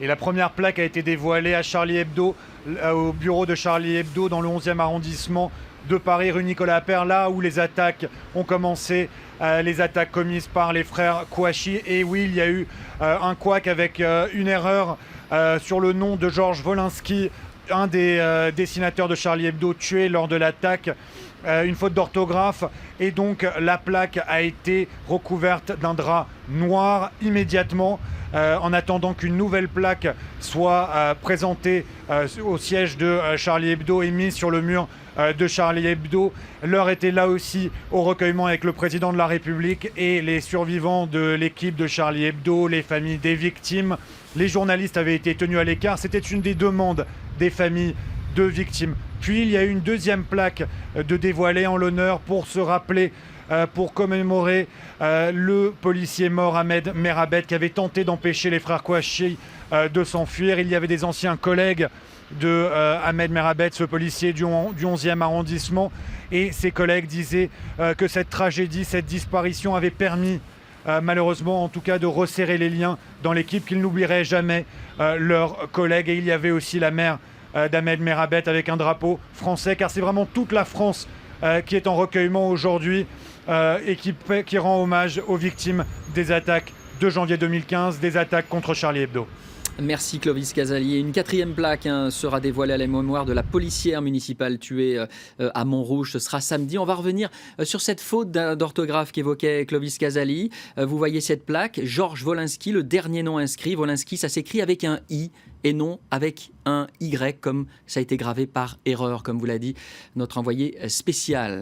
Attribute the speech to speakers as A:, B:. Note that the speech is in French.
A: Et la première plaque a été dévoilée à Charlie Hebdo, au bureau de Charlie Hebdo dans le 11e arrondissement de Paris, rue Nicolas Appert, là où les attaques ont commencé, les attaques commises par les frères Kouachi. Et oui, il y a eu un couac avec une erreur sur le nom de Georges Wolinski, un des dessinateurs de Charlie Hebdo tué lors de l'attaque. Une faute d'orthographe, et donc la plaque a été recouverte d'un drap noir immédiatement, en attendant qu'une nouvelle plaque soit présentée au siège de Charlie Hebdo et mise sur le mur de Charlie Hebdo. L'heure était là aussi au recueillement avec le président de la République et les survivants de l'équipe de Charlie Hebdo, les familles des victimes. Les journalistes avaient été tenus à l'écart, c'était une des demandes des familles de victimes. Puis il y a eu une deuxième plaque de dévoilée en l'honneur pour se rappeler, pour commémorer le policier mort Ahmed Merabet qui avait tenté d'empêcher les frères Kouachi de s'enfuir. Il y avait des anciens collègues de Ahmed Merabet, ce policier du 11e arrondissement, et ses collègues disaient que cette tragédie, cette disparition avait permis malheureusement en tout cas de resserrer les liens dans l'équipe, qu'ils n'oublieraient jamais leurs collègues. Et il y avait aussi la mère d'Ahmed Merabet avec un drapeau français, car c'est vraiment toute la France qui est en recueillement aujourd'hui et qui rend hommage aux victimes des attaques de janvier 2015, des attaques contre Charlie Hebdo.
B: Merci Clovis Casalier. Une quatrième plaque sera dévoilée à la mémoire de la policière municipale tuée à Montrouge. Ce sera samedi. On va revenir sur cette faute d'orthographe qu'évoquait Clovis Casalier. Vous voyez cette plaque, Georges Wolinski, le dernier nom inscrit. Wolinski, ça s'écrit avec un I et non avec un Y, comme ça a été gravé par erreur, comme vous l'a dit notre envoyé spécial.